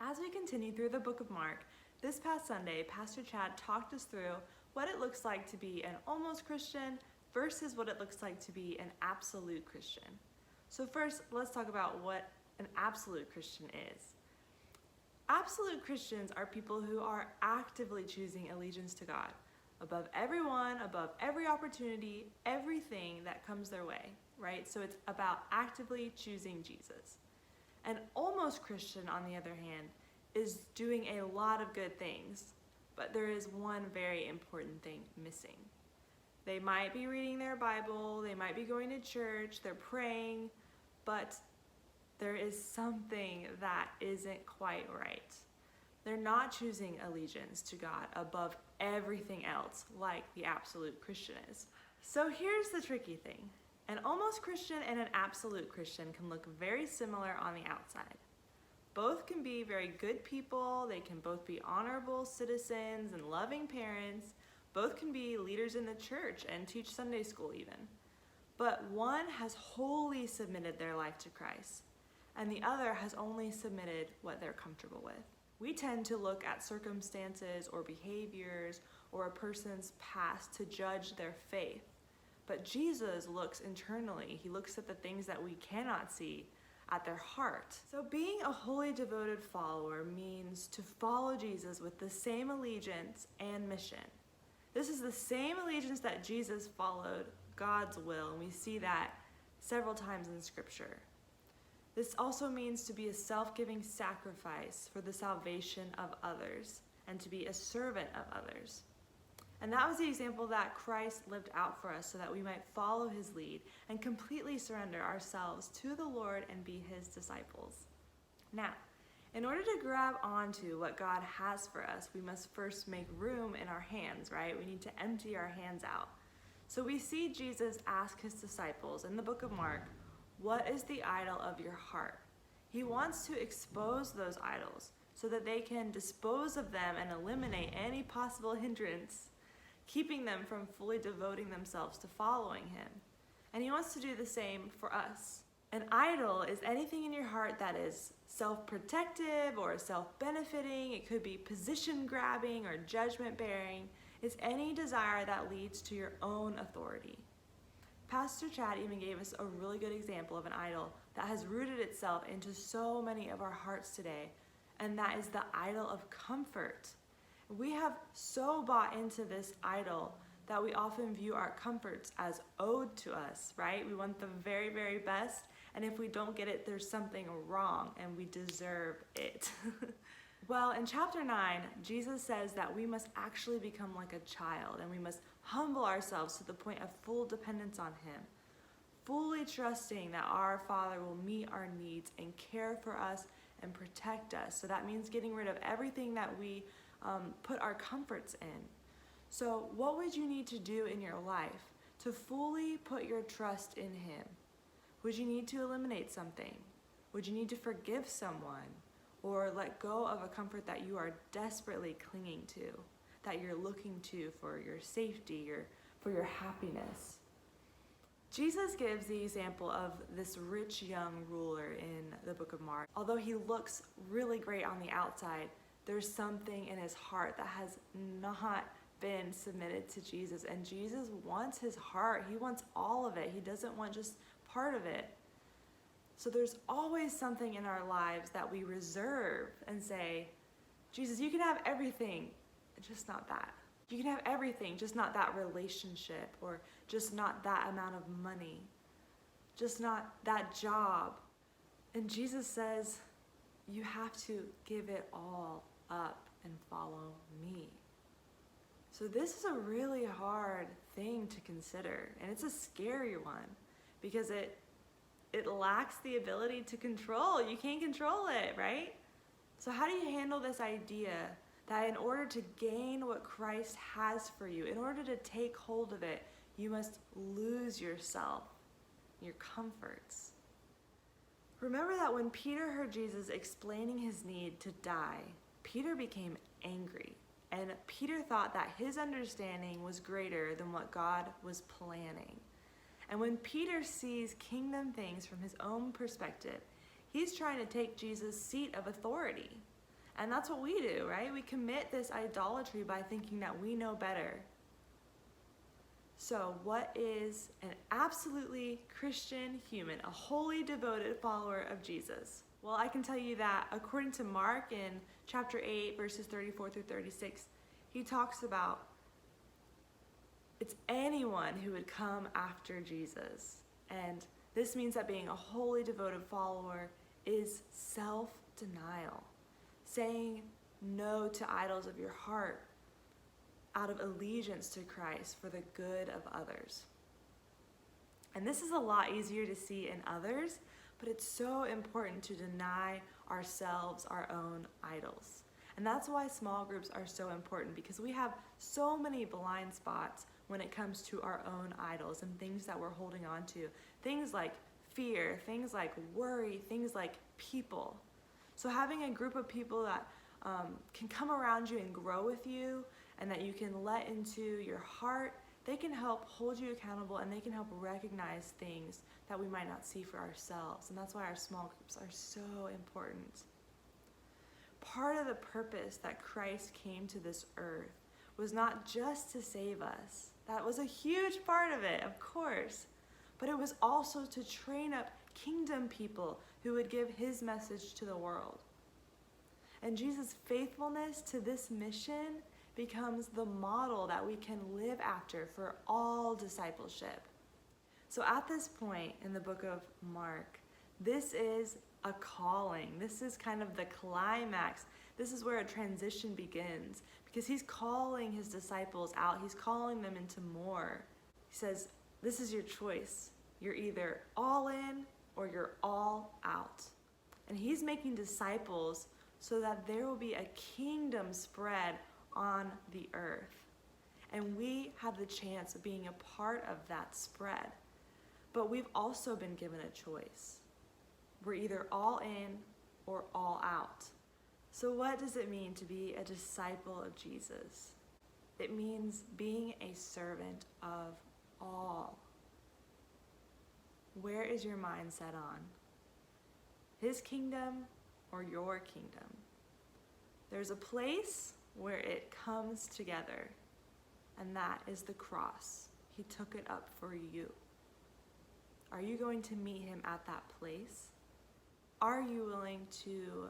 As we continue through the book of Mark, this past Sunday, Pastor Chad talked us through what it looks like to be an almost Christian versus what it looks like to be an absolute Christian. So first, let's talk about what an absolute Christian is. Absolute Christians are people who are actively choosing allegiance to God above everyone, above every opportunity, everything that comes their way, right? So it's about actively choosing Jesus. An almost Christian, on the other hand, is doing a lot of good things, but there is one very important thing missing. They might be reading their Bible, they might be going to church, they're praying, but there is something that isn't quite right. They're not choosing allegiance to God above everything else like the absolute Christian is. So here's the tricky thing. An almost Christian and an absolute Christian can look very similar on the outside. Both can be very good people, they can both be honorable citizens and loving parents, both can be leaders in the church and teach Sunday school even. But one has wholly submitted their life to Christ, and the other has only submitted what they're comfortable with. We tend to look at circumstances or behaviors or a person's past to judge their faith. But Jesus looks internally. He looks at the things that we cannot see, at their heart. So being a wholly devoted follower means to follow Jesus with the same allegiance and mission. This is the same allegiance that Jesus followed God's will, and we see that several times in Scripture. This also means to be a self-giving sacrifice for the salvation of others and to be a servant of others. And that was the example that Christ lived out for us so that we might follow his lead and completely surrender ourselves to the Lord and be his disciples. Now, in order to grab onto what God has for us, we must first make room in our hands, right? We need to empty our hands out. So we see Jesus ask his disciples in the book of Mark, "What is the idol of your heart?" He wants to expose those idols so that they can dispose of them and eliminate any possible hindrance, keeping them from fully devoting themselves to following him. And he wants to do the same for us. An idol is anything in your heart that is self-protective or self-benefiting. It could be position-grabbing or judgment-bearing. It's any desire that leads to your own authority. Pastor Chad even gave us a really good example of an idol that has rooted itself into so many of our hearts today, and that is the idol of comfort. We have so bought into this idol that we often view our comforts as owed to us, right? We want the very, very best, and if we don't get it, there's something wrong and we deserve it. Well, in chapter 9, Jesus says that we must actually become like a child and we must humble ourselves to the point of full dependence on him, fully trusting that our Father will meet our needs and care for us and protect us. So that means getting rid of everything that we put our comforts in. So what would you need to do in your life to fully put your trust in him? Would you need to eliminate something? Would you need to forgive someone? Or let go of a comfort that you are desperately clinging to, that you're looking to for your safety or for your happiness? Jesus gives the example of this rich young ruler in the book of Mark. Although he looks really great on the outside, there's something in his heart that has not been submitted to Jesus. And Jesus wants his heart. He wants all of it. He doesn't want just part of it. So there's always something in our lives that we reserve and say, Jesus, you can have everything, just not that. You can have everything, just not that relationship, or just not that amount of money, just not that job. And Jesus says, you have to give it all up and follow me. So this is a really hard thing to consider, and it's a scary one because it lacks the ability to control. You can't control it, right? So how do you handle this idea that in order to gain what Christ has for you, in order to take hold of it, you must lose yourself, your comforts? Remember that when Peter heard Jesus explaining his need to die, Peter became angry. And Peter thought that his understanding was greater than what God was planning. And when Peter sees kingdom things from his own perspective, he's trying to take Jesus' seat of authority. And that's what we do, right? We commit this idolatry by thinking that we know better. So what is an absolutely Christian human, a wholly devoted follower of Jesus? Well, I can tell you that according to Mark in chapter 8, verses 34 through 36, he talks about it's anyone who would come after Jesus. And this means that being a wholly devoted follower is self-denial, saying no to idols of your heart out of allegiance to Christ for the good of others. And this is a lot easier to see in others, but it's so important to deny ourselves our own idols. And that's why small groups are so important, because we have so many blind spots when it comes to our own idols and things that we're holding on to. Things like fear, things like worry, things like people. So having a group of people that can come around you and grow with you and that you can let into your heart, they can help hold you accountable and they can help recognize things that we might not see for ourselves. And that's why our small groups are so important. Part of the purpose that Christ came to this earth was not just to save us. That was a huge part of it, of course. But it was also to train up kingdom people who would give his message to the world. And Jesus' faithfulness to this mission becomes the model that we can live after for all discipleship. So at this point in the book of Mark, this is a calling. This is kind of the climax. This is where a transition begins, because he's calling his disciples out. He's calling them into more. He says, this is your choice. You're either all in or you're all out. And he's making disciples so that there will be a kingdom spread on the earth. And we have the chance of being a part of that spread. But we've also been given a choice. We're either all in or all out. So what does it mean to be a disciple of Jesus? It means being a servant of all. Where is your mind set on? His kingdom or your kingdom? There's a place where it comes together, and that is the cross. He took it up for you. Are you going to meet him at that place? Are you willing to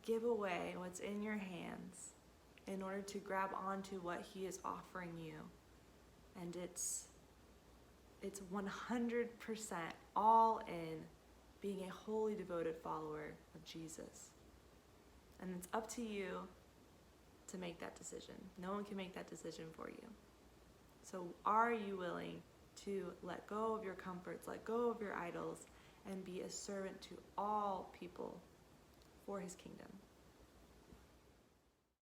give away what's in your hands in order to grab onto what he is offering you? And it's 100% all in being a wholly devoted follower of Jesus. And it's up to you to make that decision. No one can make that decision for you. So are you willing to let go of your comforts, let go of your idols, and be a servant to all people for his kingdom?